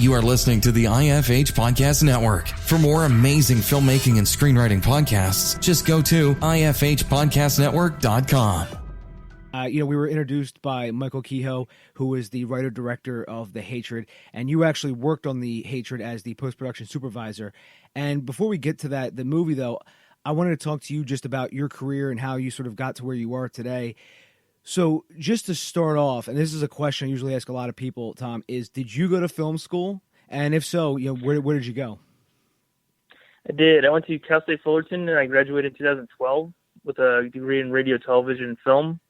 You are listening to the IFH Podcast Network. For more amazing filmmaking and screenwriting podcasts, just go to ifhpodcastnetwork.com. We were introduced by Michael Kehoe, who is the writer-director of The Hatred, and you actually worked on The Hatred as the post-production supervisor. And before we get to that, the movie, though, I wanted to talk to you just about your career and how you sort of got to where you are today. So just to start off, and this is a question I usually ask a lot of people, Tom, is did you go to film school? And if so, where did you go? I did. I went to Cal State Fullerton, and I graduated in 2012 with a degree in radio, television, and film.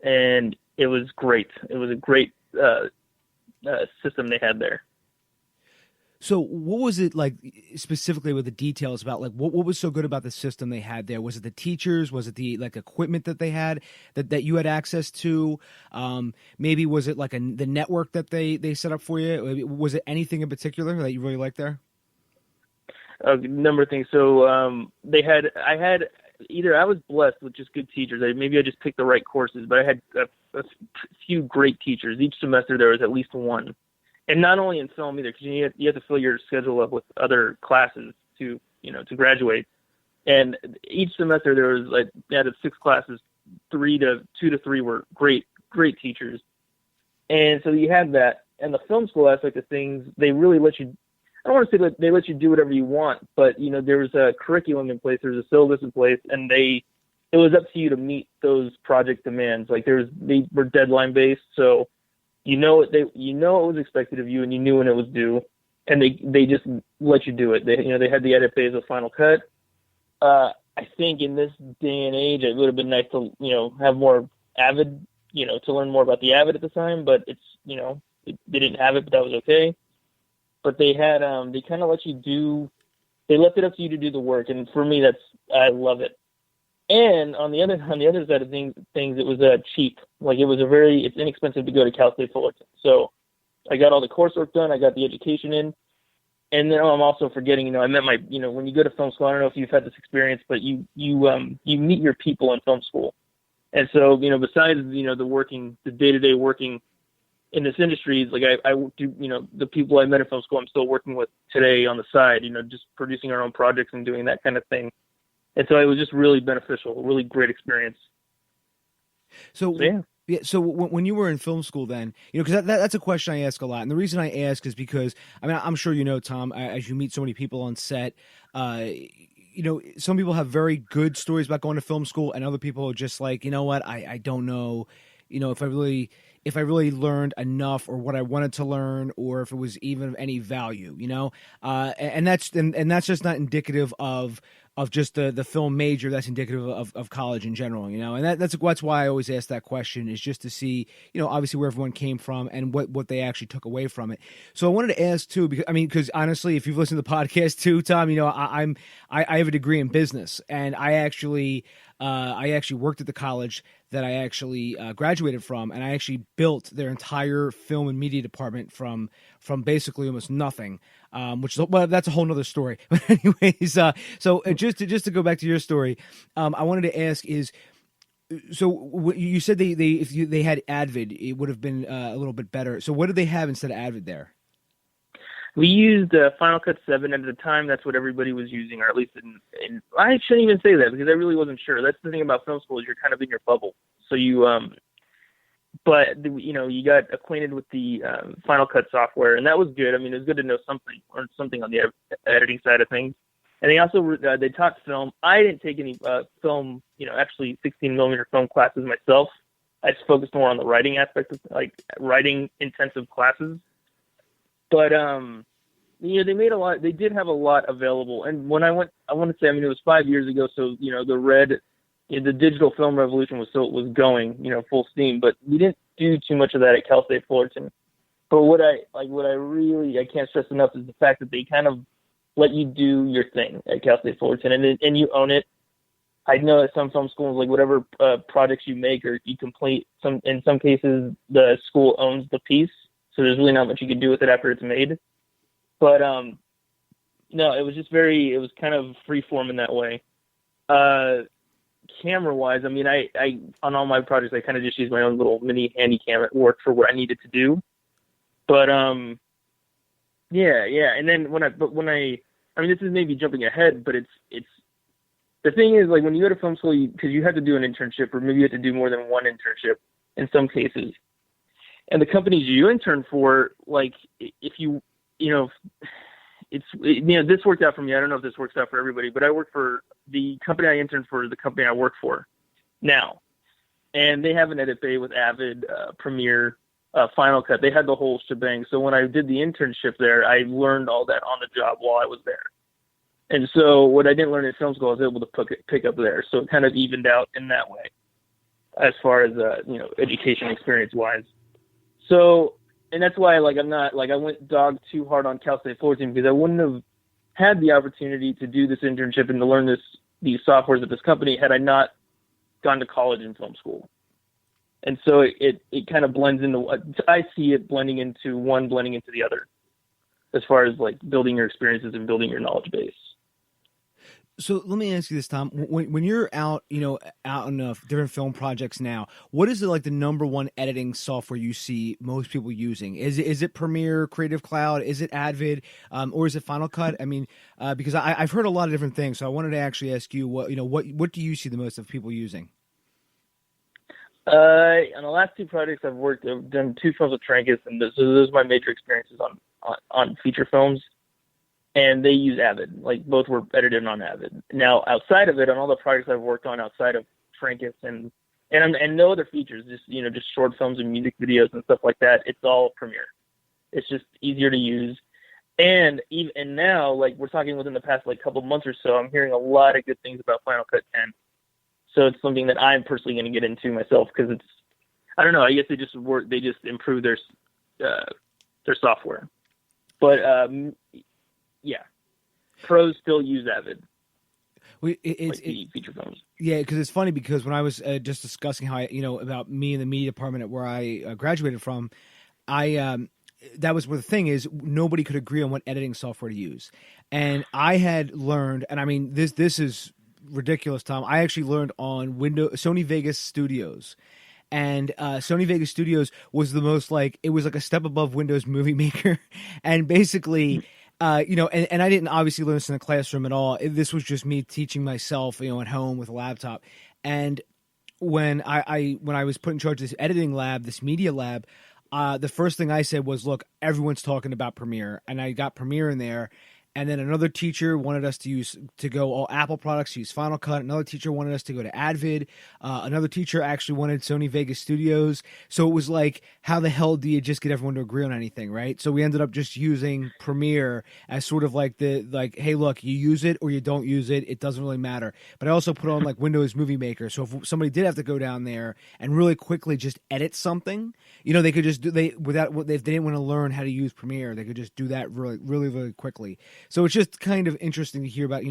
And it was great. It was a great system they had there. So what was it like specifically with the details about like what was so good about the system they had there? Was it the teachers? Was it the like equipment that they had that you had access to? Maybe was it like the network that they set up for you? Was it anything in particular that you really liked there? A number of things. So I was blessed with just good teachers. Maybe I just picked the right courses, but I had a few great teachers. Each semester there was at least one. And not only in film either, because you have to fill your schedule up with other classes to graduate. And each semester there was out of 6 classes, 2 to 3 were great teachers. And so you had that. And the film school aspect of things, they really let you, I don't want to say that they let you do whatever you want, but there was a curriculum in place, there was a syllabus in place, and it was up to you to meet those project demands. Like they were deadline based, so you know what was expected of you, and you knew when it was due, and they just let you do it. They had the edit phase of Final Cut. I think in this day and age, it would have been nice to have more Avid, to learn more about the Avid at the time, but it's they didn't have it, but that was okay. But they had they kind of let you do. They left it up to you to do the work, and for me, I love it. And on the other side of things, it was cheap. Like it's inexpensive to go to Cal State Fullerton. So I got all the coursework done. I got the education in, and then I'm also forgetting. I met when you go to film school. I don't know if you've had this experience, but you meet your people in film school, and so besides the day-to-day working in this industry, like I do, the people I met in film school, I'm still working with today on the side. Just producing our own projects and doing that kind of thing. And so it was just really beneficial, a really great experience. So when you were in film school then, because that's a question I ask a lot. And the reason I ask is because, I'm sure Tom, as you meet so many people on set, some people have very good stories about going to film school, and other people are just like, I don't know, if I really learned enough or what I wanted to learn, or if it was even of any value, and that's just not indicative of just the film major. That's indicative of college in general, and that's why I always ask that question, is just to see, obviously where everyone came from and what they actually took away from it. So I wanted to ask too, because honestly, if you've listened to the podcast too, Tom, I have a degree in business, and I actually worked at the college that I actually graduated from, and I actually built their entire film and media department from basically almost nothing, that's a whole nother story. But anyways, so just to go back to your story, I wanted to ask is, so you said if they had Advid, it would have been a little bit better. So what did they have instead of Advid there? We used Final Cut 7 at the time. That's what everybody was using, or at least I shouldn't even say that because I really wasn't sure. That's the thing about film school, is you're kind of in your bubble. So you got acquainted with the Final Cut software, and that was good. It was good to know something on the editing side of things. And they also they taught film. I didn't take any film, actually 16 millimeter film classes myself. I just focused more on the writing aspect of writing intensive classes. But they made a lot. They did have a lot available. And when I went, I want to say, it was 5 years ago. So the digital film revolution was going, full steam. But we didn't do too much of that at Cal State Fullerton. But what I can't stress enough is the fact that they kind of let you do your thing at Cal State Fullerton, and you own it. I know that some film schools, like whatever projects you make or you complete, in some cases the school owns the piece. So there's really not much you can do with it after it's made. But no, it was kind of free form in that way. Camera wise, I on all my projects I kind of just use my own little mini handy cam at work for what I needed to do. But Yeah. And then when I mean, this is maybe jumping ahead, but it's the thing is, like, when you go to film school, because you have to do an internship, or maybe you have to do more than one internship in some cases. And the companies you intern for, like, if this worked out for me. I don't know if this works out for everybody, but I work for the company I interned for, the company I work for now. And they have an edit bay with Avid, Premiere, Final Cut. They had the whole shebang. So when I did the internship there, I learned all that on the job while I was there. And so what I didn't learn in film school, I was able to pick up there. So it kind of evened out in that way, as far as education experience wise. So, and that's why, like, I'm not, like, I went dog too hard on Cal State Fullerton, because I wouldn't have had the opportunity to do this internship and to learn these softwares at this company had I not gone to college and film school. And so it kind of blends into, I see it blending into the other, as far as, like, building your experiences and building your knowledge base. So let me ask you this, Tom. When you're out on different film projects now, what is like the number one editing software you see most people using? Is it Premiere, Creative Cloud? Is it Avid, or is it Final Cut? I mean, because I've heard a lot of different things, so I wanted to actually ask you what do you see the most of people using? On the last two projects I've done 2 films with Trancas, and those are my major experiences on feature films. And they use Avid, like, both were edited on Avid. Now, outside of it, on all the projects I've worked on outside of Trancas and no other features, just short films and music videos and stuff like that, it's all Premiere. It's just easier to use. And now, like, we're talking within the past, like, couple months or so, I'm hearing a lot of good things about Final Cut 10. So it's something that I'm personally going to get into myself, because it's, I don't know, I guess they just improved their software. But, yeah, pros still use Avid. It's feature films. Yeah, because it's funny, because when I was just discussing how about me in the media department where I graduated from, that was where the thing is, nobody could agree on what editing software to use, and I had learned, and I mean this is ridiculous, Tom. I actually learned on Sony Vegas Studios. And Sony Vegas Studios was the most, like, it was like a step above Windows Movie Maker, and basically. And I didn't obviously learn this in the classroom at all. This was just me teaching myself, at home with a laptop. And when I was put in charge of this editing lab, this media lab, the first thing I said was, look, everyone's talking about Premiere. And I got Premiere in there. And then another teacher wanted us to go all Apple products, to use Final Cut. Another teacher wanted us to go to Avid. Another teacher actually wanted Sony Vegas Studios. So it was like, how the hell do you just get everyone to agree on anything, right? So we ended up just using Premiere as sort of like hey, look, you use it or you don't use it. It doesn't really matter. But I also put on, like, Windows Movie Maker. So if somebody did have to go down there and really quickly just edit something, they could just if they didn't want to learn how to use Premiere, they could just do that really, really, really quickly. So it's just kind of interesting to hear about,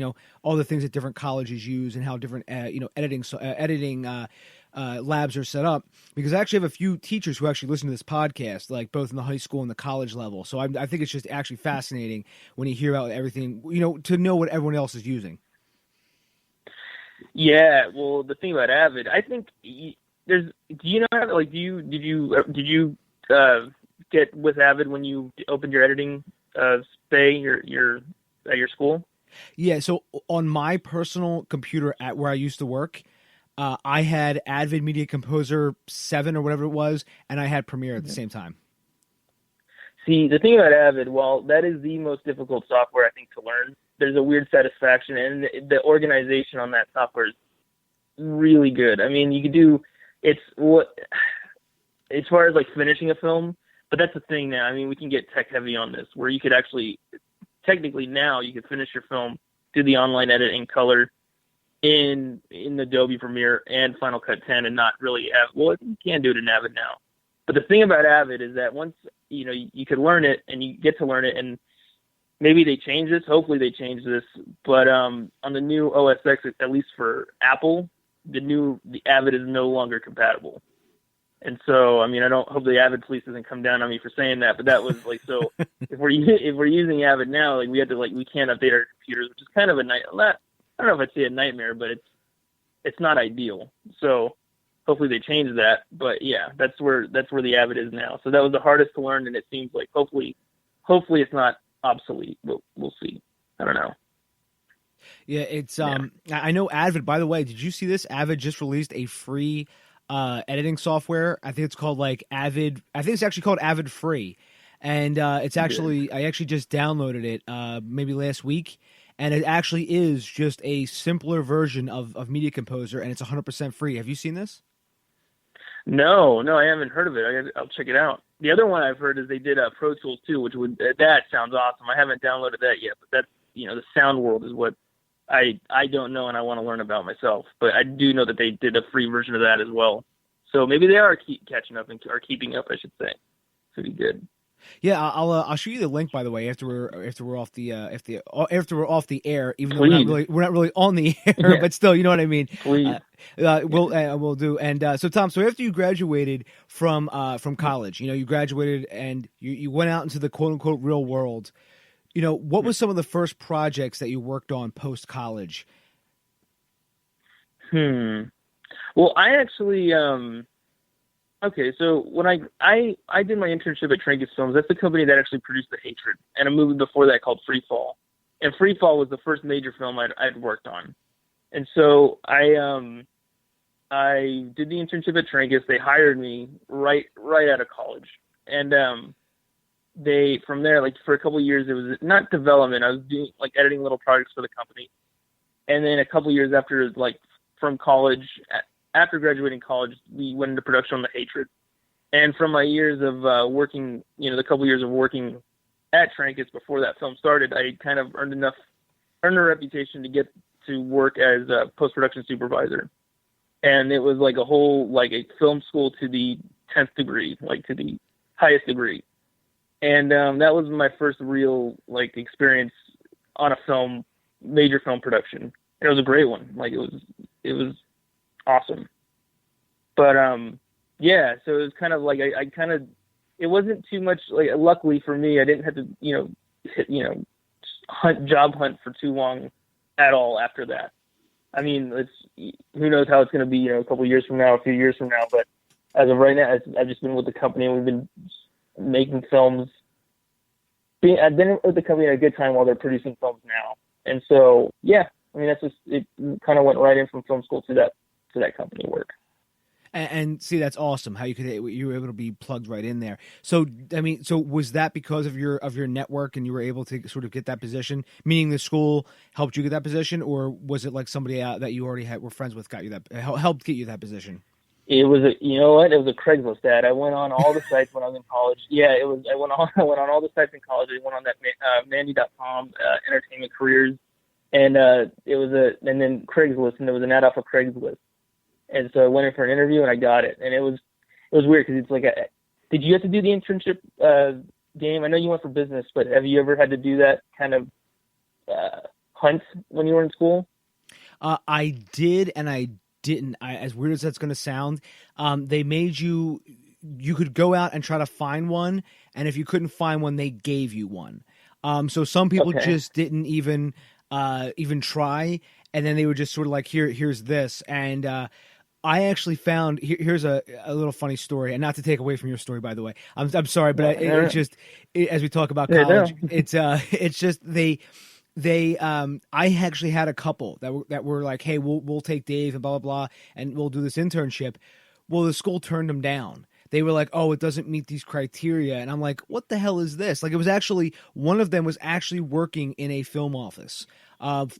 all the things that different colleges use and how different, editing labs are set up. Because I actually have a few teachers who actually listen to this podcast, like both in the high school and the college level. So I think it's just actually fascinating when you hear about everything, to know what everyone else is using. Yeah, well, the thing about Avid, I think did you get with Avid when you opened your editing bay at your school? Yeah, so on my personal computer at where I used to work, I had Avid Media Composer 7 or whatever it was, and I had Premiere at the same time. See, the thing about Avid, while that is the most difficult software, I think, to learn, there's a weird satisfaction, and the organization on that software is really good. I mean, you could do, as far as, like, finishing a film, but that's the thing now. I mean, we can get tech heavy on this, where you could actually, technically now, you could finish your film, do the online edit in color in Adobe Premiere and Final Cut 10 and not really have, well, you can do it in Avid now. But the thing about Avid is that once, you could learn it and you get to learn it, and maybe they change this, hopefully they change this, but on the new OS X, at least for Apple, the Avid is no longer compatible. And so, I mean, I don't hope the Avid police doesn't come down on me for saying that, but that was like, so if we're using Avid now, like, we can't update our computers, which is kind of I don't know if I'd say a nightmare, but it's not ideal. So hopefully they change that. But yeah, that's where the Avid is now. So that was the hardest to learn, and it seems like hopefully it's not obsolete. We'll see. I don't know. Yeah, it's I know Avid, by the way, did you see this? Avid just released a free editing software. I think it's called like Avid. I think it's actually called Avid Free. And it's actually, I actually just downloaded it maybe last week, and it actually is just a simpler version of Media Composer, and it's 100% free. Have you seen this? No, I haven't heard of it. I'll check it out. The other one I've heard is they did Pro Tools too, which that sounds awesome. I haven't downloaded that yet, but that's, the sound world is what I don't know and I want to learn about myself. But I do know that they did a free version of that as well. So maybe they are catching up and are keeping up, I should say. Should be good. Yeah, I'll show you the link, by the way, after we're off the air. Even though we're not really on the air, but still, you know what I mean. Please, we'll do. And so Tom, so after you graduated from college, you graduated and you went out into the quote unquote real world. What was some of the first projects that you worked on post college? Well, I actually. Okay, so when I did my internship at Trancas Films, that's the company that actually produced The Hatred, and a movie before that called Free Fall. And Free Fall was the first major film I'd worked on. And so I did the internship at Trancas. They hired me right out of college. And they, from there, like for a couple of years, it was not development. I was doing like editing little projects for the company. And then a couple of years after, like from college, after graduating college, we went into production on The Hatred. And from my years of working, the couple years of working at Trancas before that film started, I kind of earned a reputation to get to work as a post-production supervisor. And it was like a film school to the 10th degree, like to the highest degree. And that was my first real experience on a film, major film production. And it was a great one. It was awesome. But yeah, so it was kind of like it wasn't too much, luckily for me, I didn't have to job hunt for too long at all after that. I mean, who knows how it's going to be, a couple of years from now, a few years from now, but as of right now, I've just been with the company and we've been making films. I've been with the company at a good time while they're producing films now. And so, yeah, I mean, it kind of went right in from film school to that company work. And see, that's awesome how you were able to be plugged right in there. So, I mean, was that because of your network and you were able to sort of get that position, meaning the school helped you get that position, or was it like somebody out that you already were friends with helped get you that position? It was it was a Craigslist ad. I went on all the sites when I was in college. Yeah, I went on all the sites in college. I went on that Mandy.com, entertainment careers, and and then Craigslist, and there was an ad off of Craigslist. And so I went in for an interview and I got it. And it was weird because it's like, did you have to do the internship game? I know you went for business, but have you ever had to do that kind of hunt when you were in school? I did, and I didn't. As weird as that's going to sound, they made you could go out and try to find one, and if you couldn't find one, they gave you one. So some people just didn't even try, and then they were just sort of like, here's this, and I actually found here's a little funny story, and not to take away from your story, by the way. I'm sorry, but it's just as we talk about college, it's just they I actually had a couple that were like, hey, we'll take Dave and blah blah blah, and we'll do this internship. Well, the school turned them down. They were like, oh, it doesn't meet these criteria, and I'm like, what the hell is this? Like, it was actually one of them was actually working in a film office.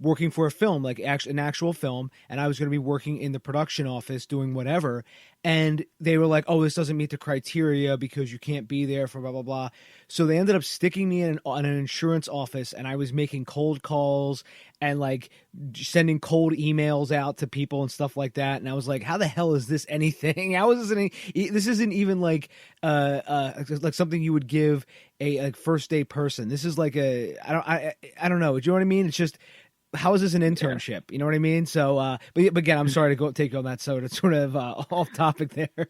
Working for a film, like an actual film, and I was going to be working in the production office doing whatever, and they were like, oh, this doesn't meet the criteria because you can't be there for blah, blah, blah. So they ended up sticking me in an insurance office, and I was making cold calls and like sending cold emails out to people and stuff like that, and I was like, how the hell is this anything? How is this this isn't even like something you would give a first day person. This is like I don't know. Do you know what I mean? It's just, how is this an internship? Yeah. You know what I mean? So, but again, I'm sorry to take you on that it's sort of off topic there.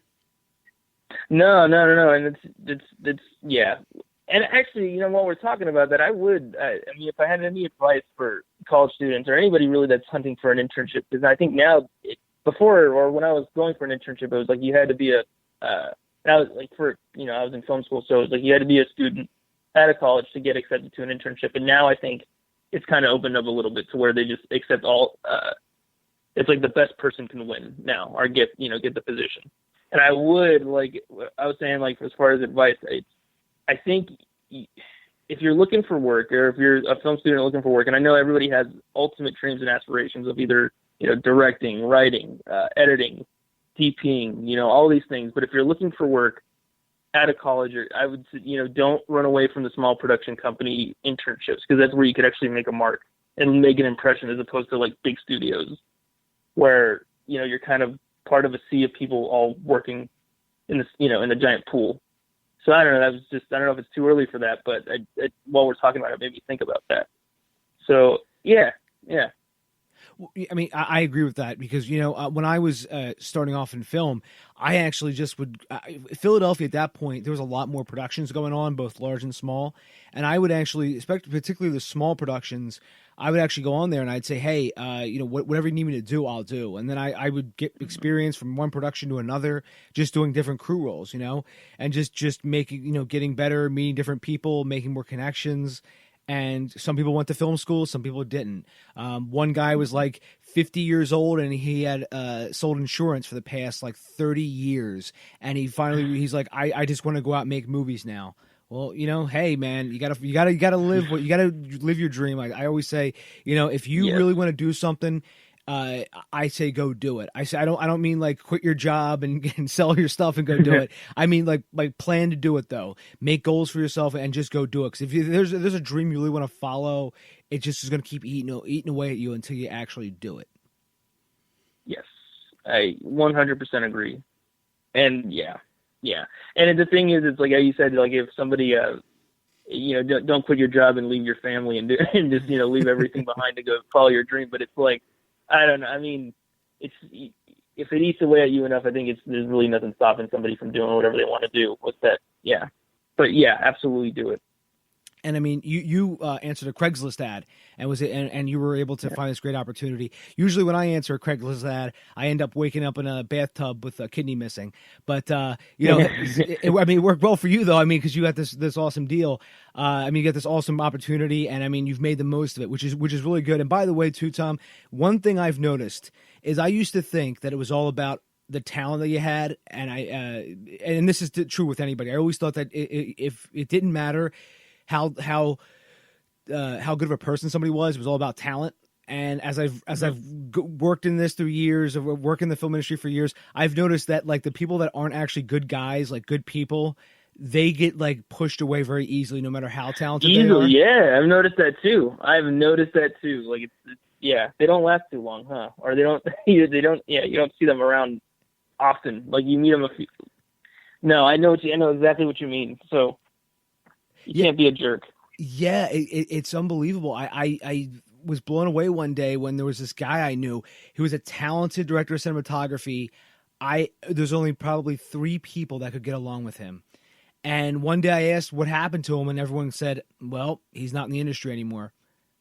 No. And it's yeah. And actually, while we're talking about that, I mean, if I had any advice for college students or anybody really that's hunting for an internship, because I think now, before or when I was going for an internship, it was like you had to be I was in film school, so it was like you had to be a student out of college to get accepted to an internship. And now I think it's kind of opened up a little bit to where they just accept all, it's like the best person can win now or get the position. And I would, like I was saying, like as far as advice, I think if you're looking for work, or if you're a film student looking for work, and I know everybody has ultimate dreams and aspirations of either, directing, writing, editing, DPing, all these things. But if you're looking for work out of college, I would, don't run away from the small production company internships, because that's where you could actually make a mark and make an impression, as opposed to like big studios where, you're kind of part of a sea of people all working in this, in a giant pool. So I don't know. I don't know if it's too early for that, but while we're talking about it, maybe think about that. So yeah. I mean, I agree with that, because, when I was starting off in film, I actually just Philadelphia at that point, there was a lot more productions going on, both large and small. And I would actually, particularly the small productions, I would actually go on there and I'd say, hey, whatever you need me to do, I'll do. And then I would get experience from one production to another, just doing different crew roles, and just making, getting better, meeting different people, making more connections. And some people went to film school, some people didn't. One guy was like 50 years old, and he had sold insurance for the past like 30 years. And he's like, I just want to go out and make movies now. Well, hey man, you gotta live your dream. Like I always say, if you really want to do something, I say go do it. I don't mean like quit your job and sell your stuff and go do it. I mean like plan to do it though. Make goals for yourself and just go do it. Because if there's a dream you really want to follow, it just is going to keep eating away at you until you actually do it. Yes, I 100% agree. And yeah. And the thing is, it's like how you said, like if somebody, don't quit your job and leave your family and just leave everything behind to go follow your dream. But it's like, I don't know. I mean, if it eats away at you enough, I think there's really nothing stopping somebody from doing whatever they want to do with that. Yeah. But yeah, absolutely do it. And I mean, you answered a Craigslist ad, and you were able to find this great opportunity. Usually, when I answer a Craigslist ad, I end up waking up in a bathtub with a kidney missing. But it worked well for you though. I mean, because you got this awesome deal. You get this awesome opportunity, and I mean, you've made the most of it, which is really good. And by the way, too, Tom, one thing I've noticed is I used to think that it was all about the talent that you had, and and this is true with anybody. I always thought that if it didn't matter how good of a person somebody was, it was all about talent. And as I've worked in this through years of working in the film industry for years, I've noticed that like the people that aren't actually good guys, like good people, they get like pushed away very easily, no matter how talented they are. Yeah, I've noticed that too. Like it's they don't last too long, huh? Or they don't you don't see them around often. Like you meet them a few. No, I know exactly what you mean. So you can't be a jerk. Yeah, it's unbelievable. I was blown away one day when there was this guy I knew. He was a talented director of cinematography. There's only probably 3 people that could get along with him. And one day I asked what happened to him, and everyone said, well, he's not in the industry anymore.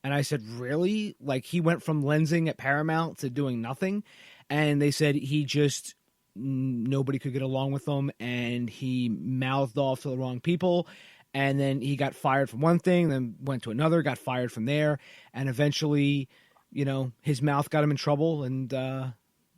And I said, really? Like he went from lensing at Paramount to doing nothing? And they said nobody could get along with him, and he mouthed off to the wrong people. And then he got fired from one thing, then went to another, got fired from there. And eventually, his mouth got him in trouble. And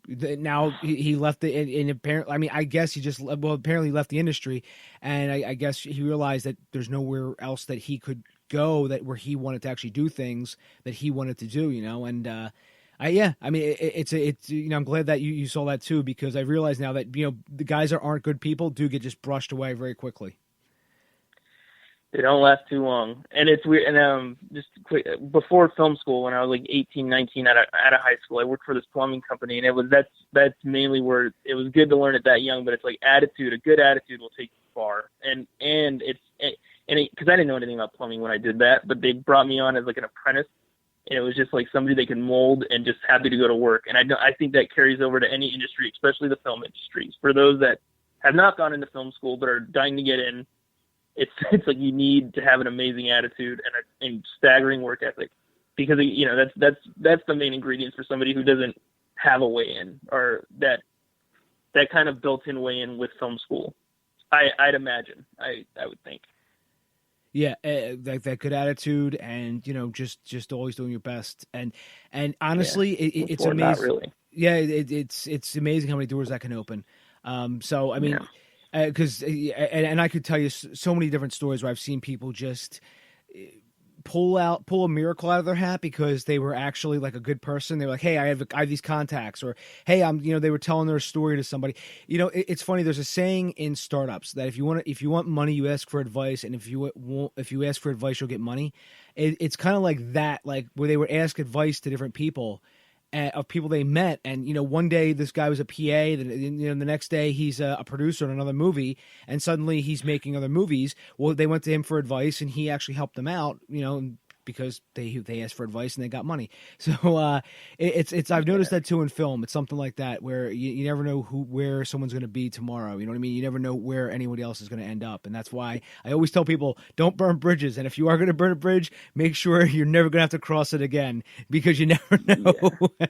now he left and apparently, I mean, I guess he apparently left the industry. And I guess he realized that there's nowhere else that he could go where he wanted to actually do things that he wanted to do, And I'm glad that you saw that too, because I realize now that, the guys that aren't good people do get just brushed away very quickly. They don't last too long. And it's weird. And just quick, before film school, when I was like 18, 19 out of high school, I worked for this plumbing company, and that's mainly where it was good to learn it that young. But it's like attitude. A good attitude will take you far. And because I didn't know anything about plumbing when I did that, but they brought me on as like an apprentice, and it was just like somebody they could mold and just happy to go to work. And I think that carries over to any industry, especially the film industry. For those that have not gone into film school but are dying to get in, it's like you need to have an amazing attitude and staggering work ethic, because that's the main ingredients for somebody who doesn't have a way in, or that kind of built-in way in with film school. I'd imagine. I would think. Yeah, that good attitude, and just always doing your best, and honestly, it's amazing. Not really. Yeah, it's amazing how many doors that can open. So I mean, because and I could tell you so many different stories where I've seen people just pull a miracle out of their hat because they were actually like a good person. They were like, hey, I have these contacts, or hey, they were telling their story to somebody. It's funny. There's a saying in startups that if you want money, you ask for advice, and if you ask for advice, you'll get money. It's kind of like that, like where they would ask advice to different people. Of people they met, and one day this guy was a PA, the next day he's a producer in another movie, and suddenly he's making other movies. Well, they went to him for advice, and he actually helped them out, because they asked for advice and they got money. So it's I've noticed that too in film. It's something like that where you never know where someone's going to be tomorrow. You know what I mean? You never know where anybody else is going to end up, and that's why I always tell people, don't burn bridges. And if you are going to burn a bridge, make sure you're never going to have to cross it again, because you never know. Yeah.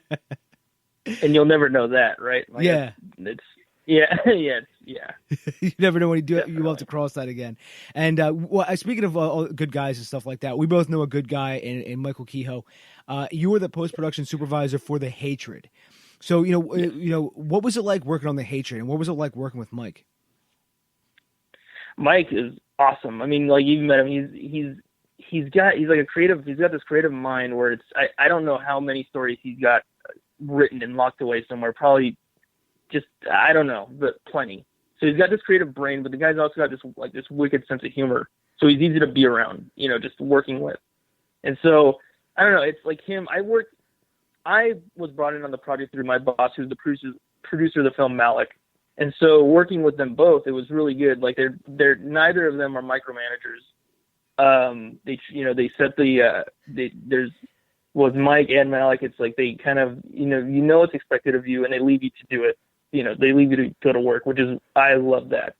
And you'll never know that, right? Like yeah. Yeah. You never know when you have to cross that again. And speaking of good guys and stuff like that, we both know a good guy in Michael Kehoe. You were the post-production supervisor for The Hatred. So what was it like working on The Hatred, and what was it like working with Mike? Mike is awesome. I mean, like, you've met him. He's got this creative mind where I don't know how many stories he's got written and locked away somewhere. Probably just, I don't know, but plenty. So he's got this creative brain, but the guy's also got this wicked sense of humor. So he's easy to be around, just working with. And so, I don't know, it's like him. I was brought in on the project through my boss, who's the producer of the film, Malik. And so working with them both, it was really good. Like, they're neither of them are micromanagers. They set there's with Mike and Malik, it's like they kind of, what's expected of you, and they leave you to do it. They leave you to go to work, which is, I love that.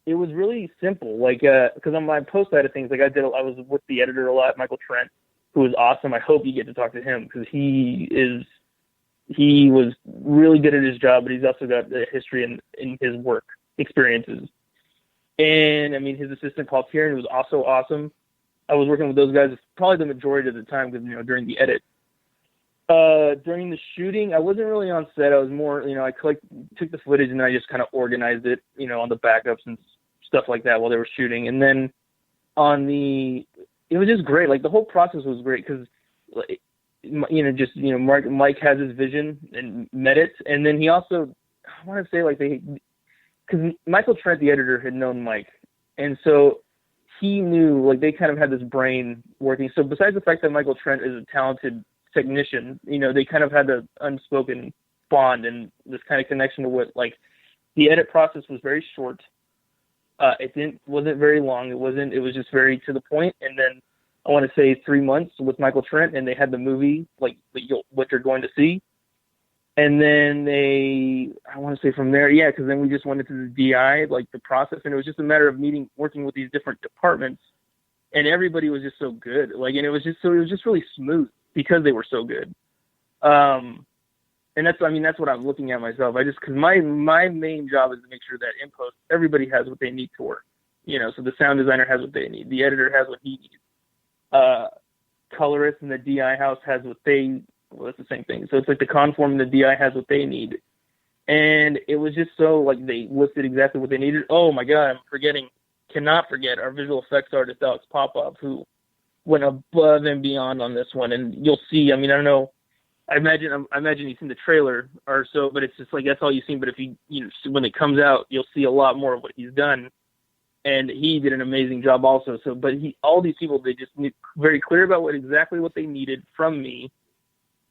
It was really simple, like, because on my post side of things, like I was with the editor a lot, Michael Trent, who was awesome. I hope you get to talk to him, because he was really good at his job, but he's also got a history in his work experiences. And I mean, his assistant, Paul Kieran, was also awesome. I was working with those guys probably the majority of the time, because, during the edit. During the shooting, I wasn't really on set. I was more, I took the footage and I just kind of organized it, on the backups and stuff like that while they were shooting. And then it was just great. Like, the whole process was great because, Mike has his vision and met it. And then he also, I want to say, because Michael Trent, the editor, had known Mike. And so he knew, like, they kind of had this brain working. So besides the fact that Michael Trent is a talented technician, they kind of had the unspoken bond and this kind of connection to what, like, the edit process was very short. It wasn't very long. It was just very to the point. And then I want to say 3 months with Michael Trent, and they had the movie, like, what you're going to see. And then I want to say from there, because then we just went into the DI, like, the process, and it was just a matter of working with these different departments, and everybody was just so good. Like, and it was just really smooth because they were so good. And that's what I'm looking at myself. Because my main job is to make sure that in post, everybody has what they need to work. So the sound designer has what they need. The editor has what he needs. Colorist in the DI house has what it's the same thing. So it's like the conform and the DI has what they need. And it was just so, like, they listed exactly what they needed. Oh my God, cannot forget our visual effects artist, Alex Popov, who went above and beyond on this one. And you'll see, I mean, I don't know, I imagine you've seen the trailer or so, but it's just like, that's all you've seen. But if when it comes out, you'll see a lot more of what he's done. And he did an amazing job also. So, but all these people, they just very clear about exactly what they needed from me.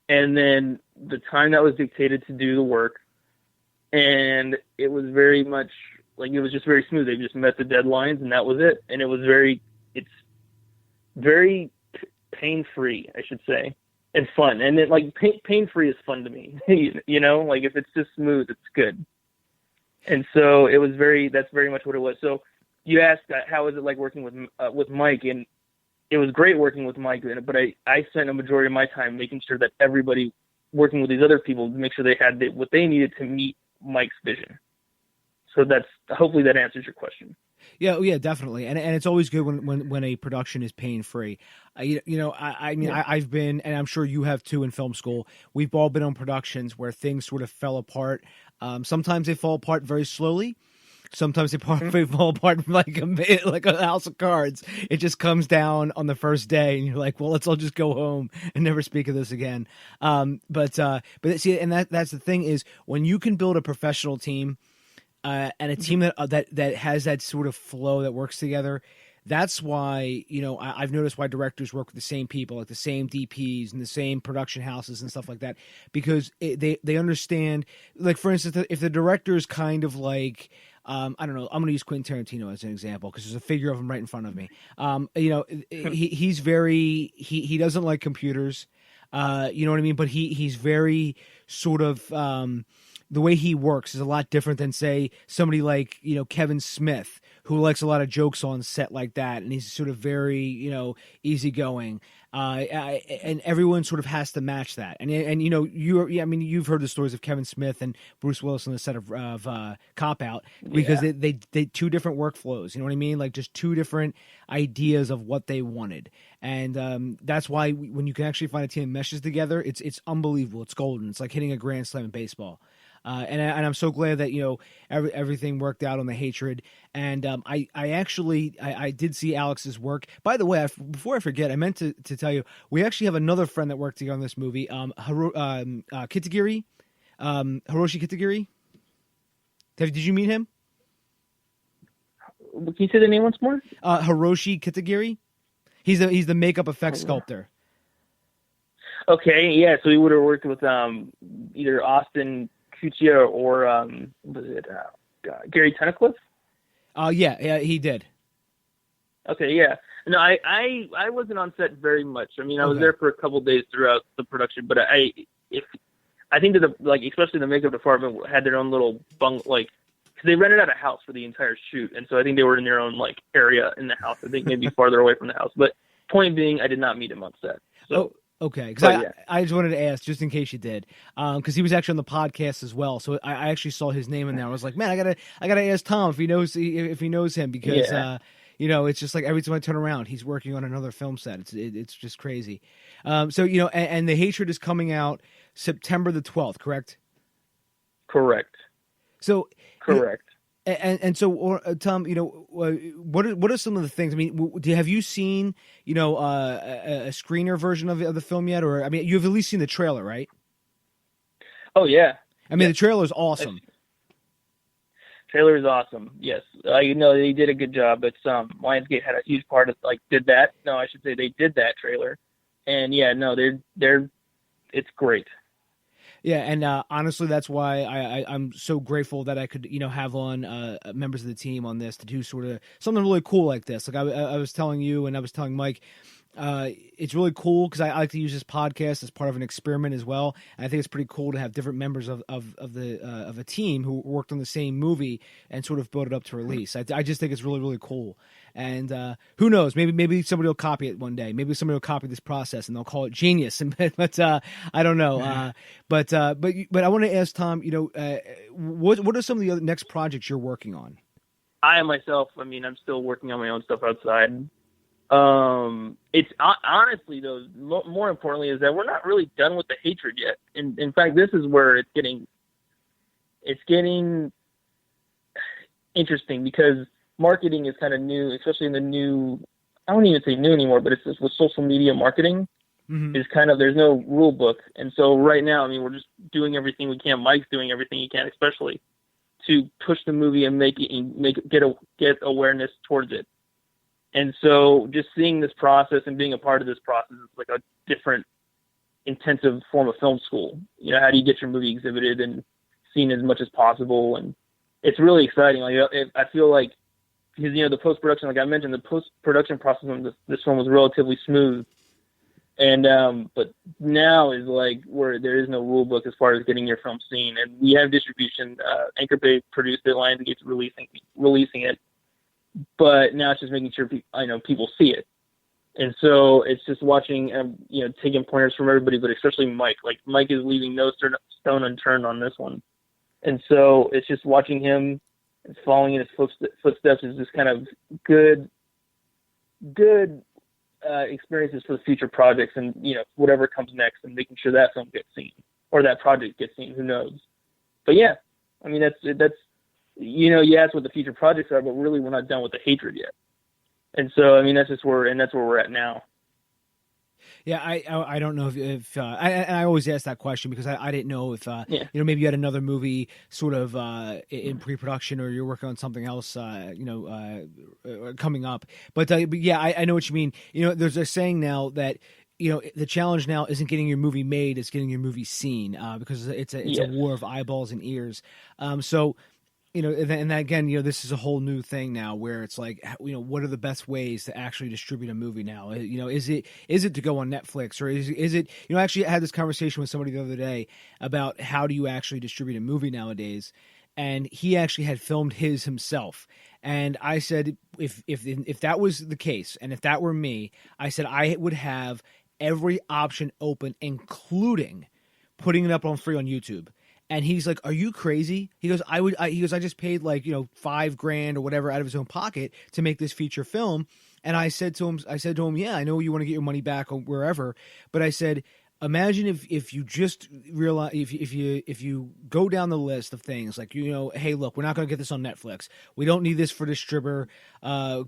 And then the time that was dictated to do the work. And it was very much like, it was just very smooth. They just met the deadlines, and that was it. And it's very pain-free, I should say, and fun. And it, like, pain-free is fun to me. Like, if it's just smooth, it's good. And so that's very much what it was. So you asked, how is it like working with Mike? And it was great working with Mike, but I spent a majority of my time making sure that everybody working with these other people, to make sure they had what they needed to meet Mike's vision. So hopefully that answers your question. Yeah, definitely, and it's always good when a production is pain free. I mean, I've been, and I'm sure you have too, in film school. We've all been on productions where things sort of fell apart. Sometimes they fall apart very slowly. Sometimes they fall apart like a house of cards. It just comes down on the first day, and you're like, "Well, let's all just go home and never speak of this again." But see, and that's the thing is when you can build a professional team. And a team that has that sort of flow that works together. That's why, I've noticed why directors work with the same people, like the same DPs and the same production houses and stuff like that, because they understand. Like, for instance, if the director is kind of like, I don't know, I'm going to use Quentin Tarantino as an example because there's a figure of him right in front of me. He's very he doesn't like computers, you know what I mean? But he's very sort of. The way he works is a lot different than, say, somebody like, Kevin Smith, who likes a lot of jokes on set like that. And he's sort of very, easygoing. And everyone sort of has to match that. And you've heard the stories of Kevin Smith and Bruce Willis on the set of Cop Out because they two different workflows. You know what I mean? Like just two different ideas of what they wanted. And that's why when you can actually find a team that meshes together, it's unbelievable. It's golden. It's like hitting a grand slam in baseball. And I'm so glad that everything worked out on the hatred. And I did see Alex's work. By the way, before I forget, I meant to tell you we actually have another friend that worked together on this movie, Kitagiri, Hiroshi Kitagiri. Did you meet him? Can you say the name once more? Hiroshi Kitagiri. He's the makeup effects sculptor. Okay, yeah. So we would have worked with either Austin Kutcher or Gary Tunnicliffe? Yeah, he did. Okay, yeah. No, I wasn't on set very much. I mean, I was there for a couple of days throughout the production, but I think that especially the makeup department had their own little because they rented out a house for the entire shoot, and so I think they were in their own area in the house. I think maybe farther away from the house. But point being, I did not meet him on set. So. Okay, because I just wanted to ask, just in case you did, because he was actually on the podcast as well. So I actually saw his name in there. I was like, man, I gotta ask Tom if he knows him because it's just like every time I turn around, he's working on another film set. It's just crazy. And The Hatred is coming out September the 12th, correct? Correct. So correct. And so, Tom, what are some of the things? I mean, have you seen, a screener version of the film yet? Or, I mean, you've at least seen the trailer, right? Oh, yeah. I mean, the trailer is awesome. Trailer is awesome, yes. They did a good job. It's Lionsgate had a huge part of, did that. No, I should say they did that trailer. And, yeah, no, it's great. Yeah, and honestly, that's why I'm so grateful that I could, have on members of the team on this to do sort of something really cool like this. Like I was telling you, and I was telling Mike, it's really cool because I like to use this podcast as part of an experiment as well. And I think it's pretty cool to have different members of a team who worked on the same movie and sort of build it up to release. I just think it's really, really cool. And who knows? Maybe somebody will copy it one day. Maybe somebody will copy this process and they'll call it genius. But I don't know. But I want to ask Tom. What are some of the other next projects you're working on? I myself, I'm still working on my own stuff outside. It's honestly though, more importantly, is that we're not really done with The Hatred yet. In fact, this is where it's getting interesting because marketing is kind of new, especially in the new, I don't even say new anymore, but it's just with social media marketing is kind of, there's no rule book. And so right now, we're just doing everything we can. Mike's doing everything he can, especially to push the movie and get awareness towards it. And so just seeing this process and being a part of this process is like a different intensive form of film school. How do you get your movie exhibited and seen as much as possible? And it's really exciting. I feel like, because, the post-production, like I mentioned, the post-production process on this film was relatively smooth. And, but now is where there is no rule book as far as getting your film seen. And we have distribution. Anchor Bay produced it, Lionsgate's releasing it. But now it's just making sure people see it. And so it's just watching, taking pointers from everybody, but especially Mike. Mike is leaving no stone unturned on this one. And so it's just watching him and following in his footsteps is just kind of good experiences for the future projects, and whatever comes next, and making sure that film gets seen or that project gets seen. Who knows? But yeah, I mean that's you asked what the future projects are, but really we're not done with the hatred yet. And so I mean that's where we're at now. Yeah, I don't know if I always ask that question because I didn't know if maybe you had another movie sort of in pre-production, or you're working on something else coming up. But yeah, I know what you mean. There's a saying now that the challenge now isn't getting your movie made; it's getting your movie seen, because it's a war of eyeballs and ears. So. And again, this is a whole new thing now where it's like, what are the best ways to actually distribute a movie now? Is it to go on Netflix, or is it, actually I had this conversation with somebody the other day about how do you actually distribute a movie nowadays? And he actually had filmed his himself. And I said, if that was the case, and if that were me, I said, I would have every option open, including putting it up on free on YouTube. And he's like, "Are you crazy?" He goes, I just paid like, $5,000 or whatever out of his own pocket to make this feature film." And I said to him, "Yeah, I know you want to get your money back or wherever, but I said, imagine if you just realize, if you go down the list of things like, hey, look, we're not going to get this on Netflix. We don't need this for distributor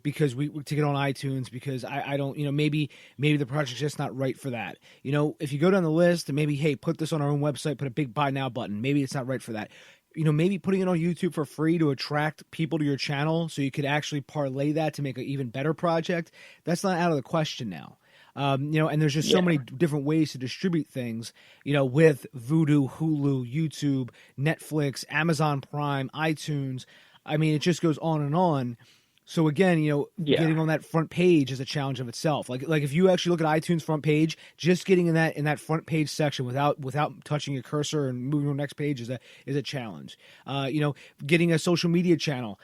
because we to get on iTunes because I don't, maybe the project's just not right for that. If you go down the list and maybe, hey, put this on our own website, put a big buy now button. Maybe it's not right for that. Maybe putting it on YouTube for free to attract people to your channel so you could actually parlay that to make an even better project. That's not out of the question now. And there's just so many different ways to distribute things, with Vudu, Hulu, YouTube, Netflix, Amazon Prime, iTunes. I mean, it just goes on and on. So again, getting on that front page is a challenge of itself. Like if you actually look at iTunes front page, just getting in that front page section without touching your cursor and moving to the next page is a challenge. Getting a social media channel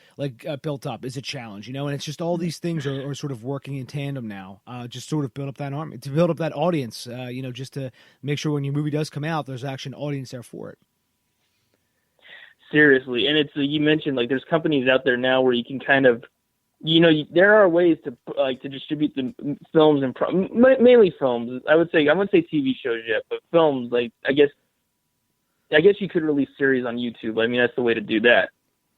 built up is a challenge. And it's just all these things are sort of working in tandem now. Just sort of build up that army, to build up that audience. Just to make sure when your movie does come out, there's actually an audience there for it. Seriously, and it's you mentioned there's companies out there now where you can kind of. There are ways to distribute the films and mainly films. I wouldn't say TV shows yet, but films. I guess you could release series on YouTube. I mean, that's the way to do that.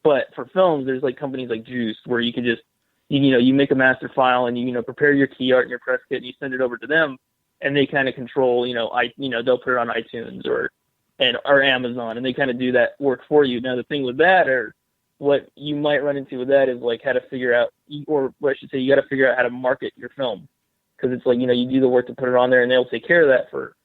But for films, there's companies like Juice where you can just you make a master file and you prepare your key art and your press kit and you send it over to them, and they kind of control they'll put it on iTunes or Amazon, and they kind of do that work for you. Now the thing with that what you might run into with that is how to figure out, or what I should say, you got to figure out how to market your film, because it's you do the work to put it on there, and they'll take care of that for,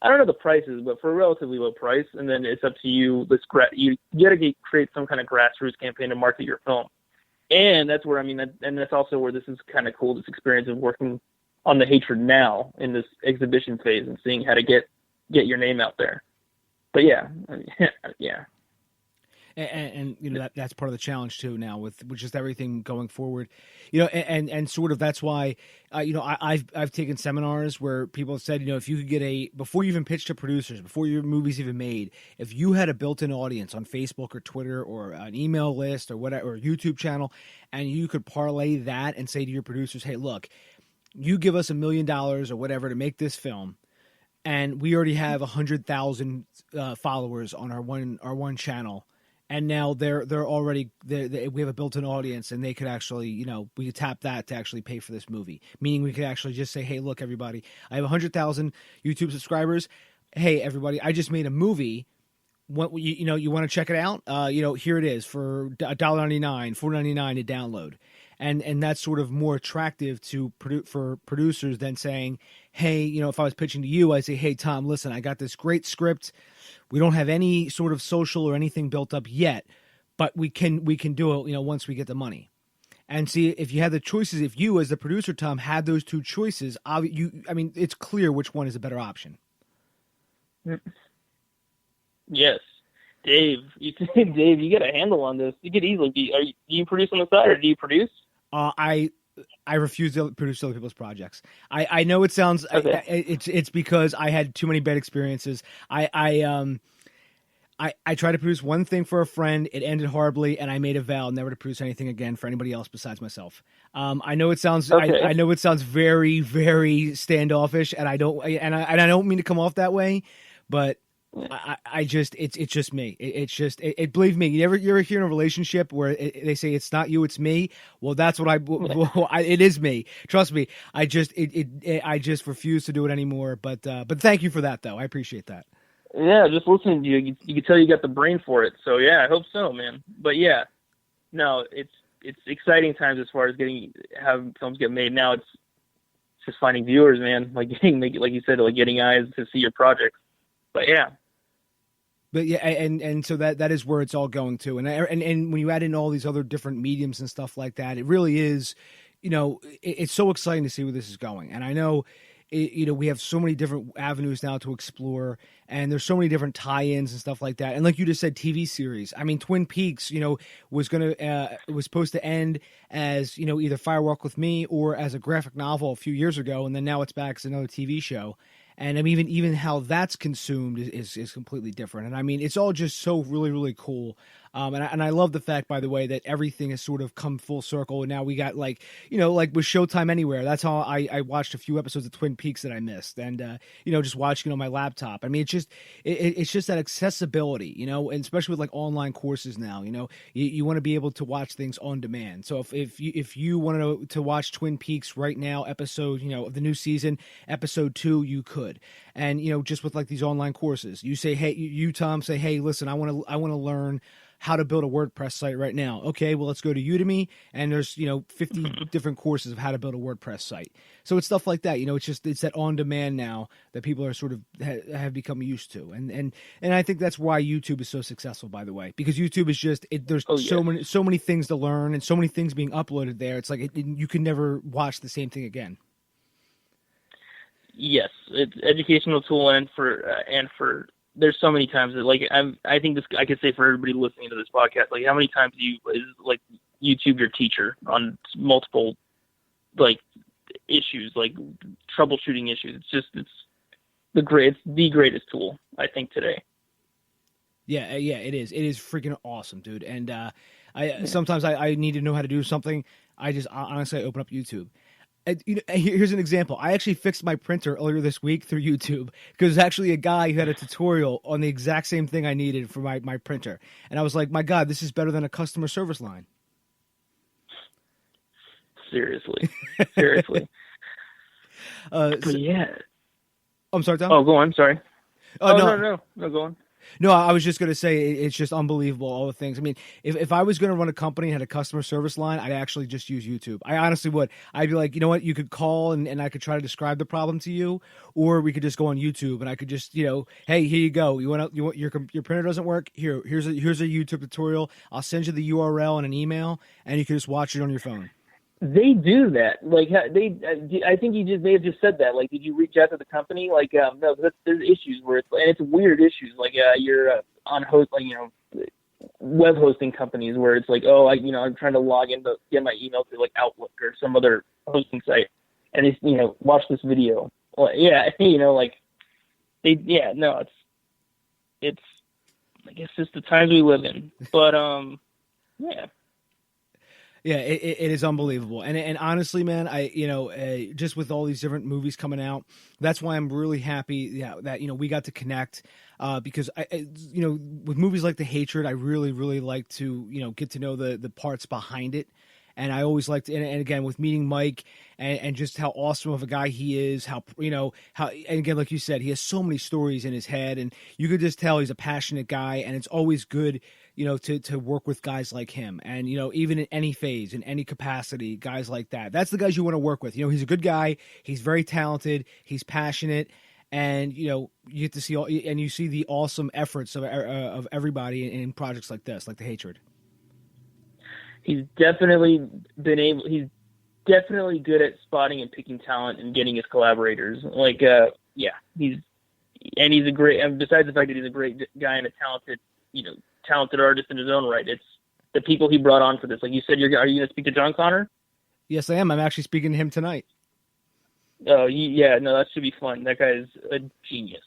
I don't know the prices, but for a relatively low price, and then it's up to you. You got to create some kind of grassroots campaign to market your film, and that's where and that's also where this is kind of cool. This experience of working on The Hatred now in this exhibition phase and seeing how to get your name out there. But yeah, yeah. And that's part of the challenge too now with just everything going forward, and sort of that's why I've taken seminars where people have said, if you could get before you even pitch to producers, before your movie's even made, if you had a built-in audience on Facebook or Twitter or an email list or whatever, or YouTube channel, and you could parlay that and say to your producers, hey, look, you give us $1 million or whatever to make this film, and we already have 100,000 followers on our one channel. And now they're already we have a built-in audience, and they could actually, we could tap that to actually pay for this movie. Meaning we could actually just say, hey, look, everybody, I have 100,000 YouTube subscribers. Hey, everybody, I just made a movie. What you want to check it out? Here it is for $1.99, $4.99 to download. And that's sort of more attractive for producers than saying, hey, if I was pitching to you, I'd say, hey, Tom, listen, I got this great script. We don't have any sort of social or anything built up yet, but we can do it, once we get the money. And see, if you had the choices, if you as the producer, Tom, had those two choices, it's clear which one is a better option. Yes. Dave, you get a handle on this. You get easily. Do you produce on the side, or do you produce? I refuse to produce other people's projects. I know it sounds, okay. It's because I had too many bad experiences. I tried to produce one thing for a friend. It ended horribly, and I made a vow never to produce anything again for anybody else besides myself. I know it sounds Okay. I know it sounds very, very standoffish, and I don't mean to come off that way, but I just it's just me. Believe me, you ever hear in a relationship where they say it's not you, it's me? Well, that's what it is me. Trust me. I just refuse to do it anymore. But thank you for that, though. I appreciate that. Yeah, just listening to you, you can tell you got the brain for it. So yeah, I hope so, man. But yeah, no, it's exciting times as far as having films get made. Now it's just finding viewers, man. Like you said, like getting eyes to see your projects. But yeah. But yeah, and so that is where it's all going to, and when you add in all these other different mediums and stuff like that, it really is, it's so exciting to see where this is going. And I know, we have so many different avenues now to explore, and there's so many different tie-ins and stuff like that. And like you just said, TV series. I mean, Twin Peaks, was supposed to end as either Fire Walk with Me or as a graphic novel a few years ago, and then now it's back as another TV show. And I mean, even how that's consumed is completely different. And I mean, it's all just so really, really cool. And I love the fact, by the way, that everything has sort of come full circle. And now we got like with Showtime Anywhere. That's how I watched a few episodes of Twin Peaks that I missed. And, just watching it on my laptop. I mean, it's just that accessibility, and especially with like online courses now, you want to be able to watch things on demand. So if you want to watch Twin Peaks right now, episode, of the new season, episode 2, you could. And, just with like these online courses, you say, hey, Tom, say, hey, listen, I want to learn how to build a WordPress site right now. Okay, well, let's go to Udemy, and there's 50 different courses of how to build a WordPress site. So it's stuff like that. It's that on demand now that people are sort of have become used to, and I think that's why YouTube is so successful, by the way, because YouTube is just there's so many things to learn and so many things being uploaded there. It's like you can never watch the same thing again. Yes, it's educational tool, and for there's so many times that I think this I could say for everybody listening to this podcast, like how many times is like YouTube your teacher on multiple like issues, like troubleshooting issues. It's the greatest tool I think today. Yeah, it is. It is freaking awesome, dude. And sometimes I need to know how to do something. I honestly open up YouTube. Here's an example. I actually fixed my printer earlier this week through YouTube because there's actually a guy who had a tutorial on the exact same thing I needed for my printer. And I was like, my God, this is better than a customer service line. Seriously. Yeah. I'm sorry, Tom? Oh, go on. Sorry. Oh, no, go on. No, I was just going to say it's just unbelievable, all the things. I mean, if I was going to run a company and had a customer service line, I'd actually just use YouTube. I honestly would. I'd be like, you know what? You could call and I could try to describe the problem to you, or we could just go on YouTube and I could just, hey, here you go. You want your printer doesn't work? Here's a YouTube tutorial. I'll send you the URL in an email, and you can just watch it on your phone. They do that. Like I think you may have just said that. Like, did you reach out to the company? Like, no, there's issues where it's weird issues. Like, you're on host, like, web hosting companies where it's like, oh, I'm trying to log in to get my email through like Outlook or some other hosting site, and it's watch this video. Well, yeah, like it's I guess it's the times we live in. But yeah. Yeah, it is unbelievable, and honestly, man, just with all these different movies coming out, that's why I'm really happy that we got to connect, because with movies like The Hatred, I really really like to get to know the parts behind it, and I always liked, and again with meeting Mike and just how awesome of a guy he is, how and again like you said, he has so many stories in his head, and you could just tell he's a passionate guy, and it's always good. To work with guys like him, and even in any phase, in any capacity, guys like that. That's the guys you want to work with. He's a good guy. He's very talented. He's passionate, and you get to see and you see the awesome efforts of everybody in projects like this, like The Hatred. He's definitely good at spotting and picking talent and getting his collaborators. Like, he's a great. And besides the fact that he's a great guy and a talented artist in his own right, it's the people he brought on for this. Like you said, are you going to speak to John Connor? Yes, I am. I'm actually speaking to him tonight. Oh, yeah, no, that should be fun. That guy is a genius,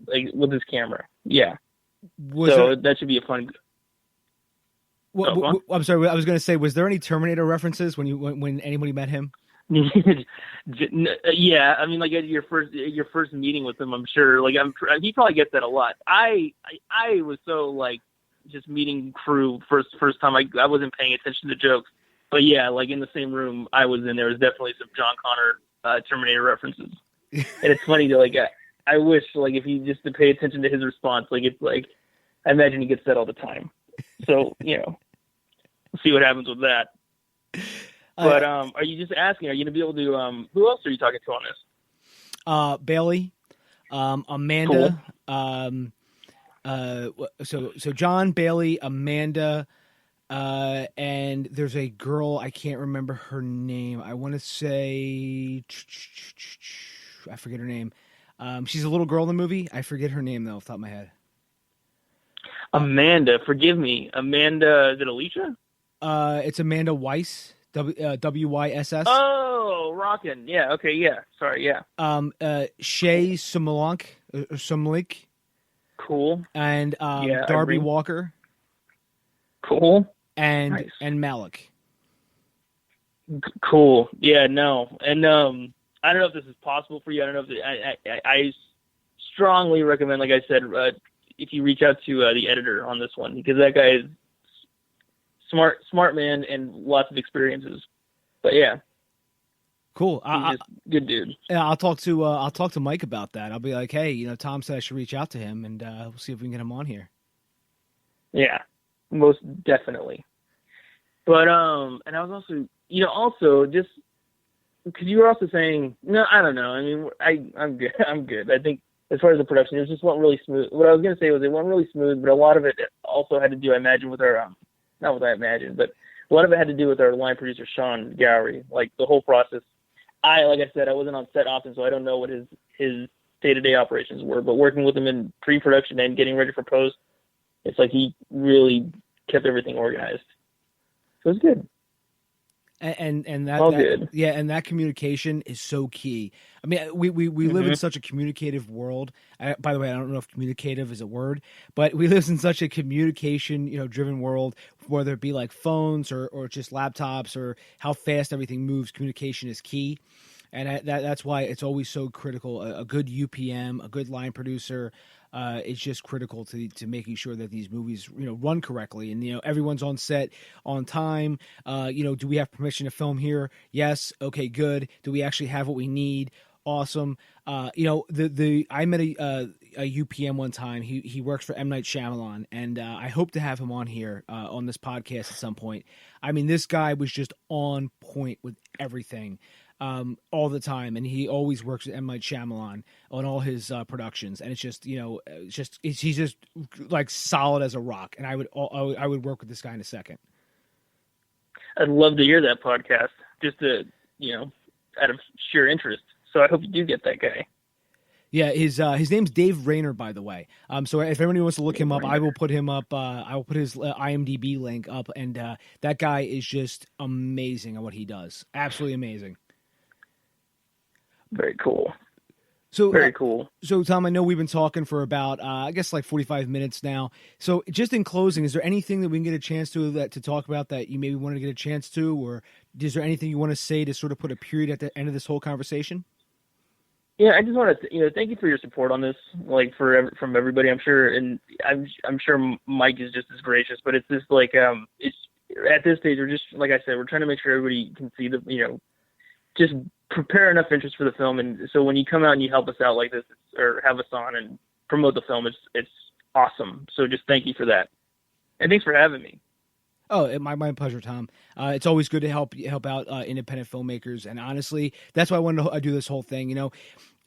like with his camera. Yeah. That should be a fun. I'm sorry. I was going to say, was there any Terminator references when anybody met him? Yeah, I mean, like at your first meeting with him, I'm sure. Like he probably gets that a lot. I was so like just meeting crew first time. I wasn't paying attention to jokes, but yeah, like in the same room I was in, there was definitely some John Connor Terminator references, and it's funny to like. I wish like if he just to pay attention to his response, like it's like I imagine he gets that all the time. So we'll see what happens with that. But are you just asking? Are you gonna be able to? Who else are you talking to on this? Bailey, Amanda. Cool. So John, Bailey, Amanda, and there's a girl, I can't remember her name. I want to say I forget her name. She's a little girl in the movie. I forget her name though, off the top of my head. Amanda, forgive me. Amanda, is it Alicia? It's Amanda Weiss. Wyss. Oh, rockin'. Yeah. Okay. Yeah. Sorry. Yeah. Shay Sumlik. Cool. And Darby Walker. Cool. And nice. And Malik. Cool. Yeah. No. And I don't know if this is possible for you. I don't know if I strongly recommend, like I said, if you reach out to the editor on this one, because that guy is smart man and lots of experiences. But yeah, cool. He's just good dude. Yeah, I'll talk to Mike about that. I'll be like, hey, Tom said I should reach out to him, and we'll see if we can get him on here. Yeah, most definitely. But and I was also just because you were also saying no, I don't know. I mean, I'm good. I'm good. I think as far as the production, it just went really smooth. What I was gonna say was it went really smooth, but a lot of it also had to do, I imagine, with our not what I imagined, but a lot of it had to do with our line producer, Sean Gowrie. Like the whole process. Like I said, I wasn't on set often, so I don't know what his day-to-day operations were, but working with him in pre-production and getting ready for post, it's like he really kept everything organized. So it's good. And good. Yeah, and that communication is so key. I mean, we live in such a communicative world. By the way, I don't know if communicative is a word, but we live in such a communication, driven world, whether it be like phones or just laptops or how fast everything moves. Communication is key. And that's why it's always so critical. A good UPM, a good line producer, is just critical to making sure that these movies, run correctly. And, everyone's on set on time. Do we have permission to film here? Yes. Okay, good. Do we actually have what we need? Awesome. I met a UPM one time. He works for M. Night Shyamalan, and I hope to have him on here on this podcast at some point. I mean, this guy was just on point with everything. All the time, and he always works with M. Night Shyamalan on all his productions, and it's just he's just like solid as a rock, and I would work with this guy in a second. I'd love to hear that podcast, just to out of sheer interest. So I hope you do get that guy. Yeah, his name's Dave Rayner, by the way. So if anybody wants to look him up, I will put him up. I will put his IMDb link up, and that guy is just amazing at what he does. Absolutely amazing. Very cool. So very cool. So Tom, I know we've been talking for about, I guess like 45 minutes now. So just in closing, is there anything that we can get a chance to talk about that you maybe wanted to get a chance to, or is there anything you want to say to sort of put a period at the end of this whole conversation? Yeah, I just want to, thank you for your support on this, like from everybody. I'm sure, and I'm sure Mike is just as gracious. But it's just like, it's at this stage we're just, like I said, we're trying to make sure everybody can see just prepare enough interest for the film, and so when you come out and you help us out like this, or have us on and promote the film, it's awesome. So just thank you for that, and thanks for having me. Oh, my pleasure, Tom. It's always good to help out independent filmmakers, and honestly, that's why I wanted to do this whole thing.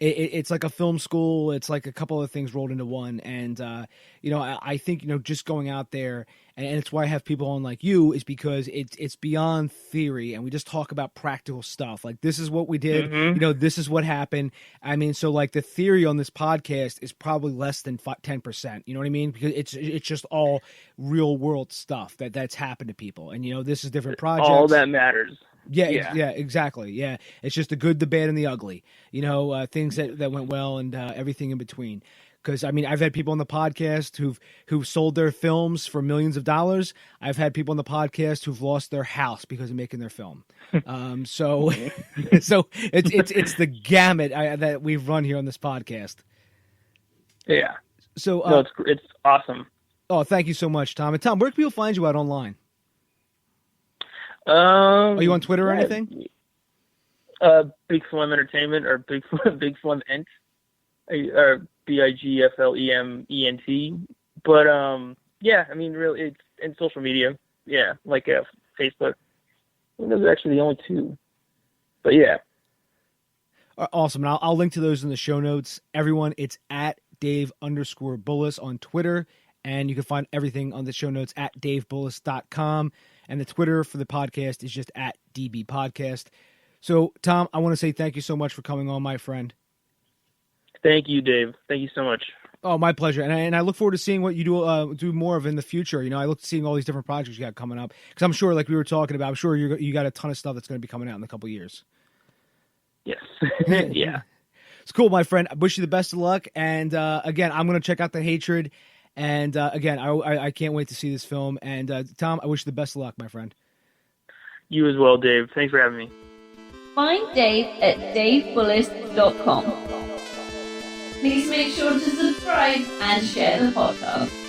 It's like a film school. It's like a couple of things rolled into one, and I think just going out there, and it's why I have people on like you, is because it's beyond theory, and we just talk about practical stuff. Like, this is what we did. Mm-hmm. This is what happened. I mean, so like the theory on this podcast is probably less than 10%. You know what I mean? Because it's just all real world stuff that's happened to people, and this is different projects. All that matters. Yeah, exactly. Yeah, it's just the good, the bad, and the ugly. Things that went well and everything in between. Because I mean, I've had people on the podcast who've sold their films for millions of dollars. I've had people on the podcast who've lost their house because of making their film. So it's the gamut that we've run here on this podcast. Yeah. So no, it's awesome. Oh, thank you so much, Tom. And Tom, where can people find you out online? Are you on Twitter or anything? Big Flem Entertainment or Big Flem Ent, or BIGFLEMENT. But yeah, I mean, really, it's in social media. Yeah, like Facebook. I think those are actually the only two. But yeah. Awesome. And I'll link to those in the show notes. Everyone, it's at Dave_Bullis on Twitter. And you can find everything on the show notes at davebullis.com. And the Twitter for the podcast is just at DB Podcast. So, Tom, I want to say thank you so much for coming on, my friend. Thank you, Dave. Thank you so much. Oh, my pleasure. And I look forward to seeing what you do more of in the future. You know, I look to seeing all these different projects you got coming up. Because I'm sure, like we were talking about, I'm sure you got a ton of stuff that's going to be coming out in a couple of years. Yes. Yeah. It's cool, my friend. I wish you the best of luck. And again, I'm going to check out The Hatred. And again, I can't wait to see this film. And Tom, I wish you the best of luck, my friend. You as well, Dave. Thanks for having me. Find Dave at davebullis.com. Please make sure to subscribe and share the podcast.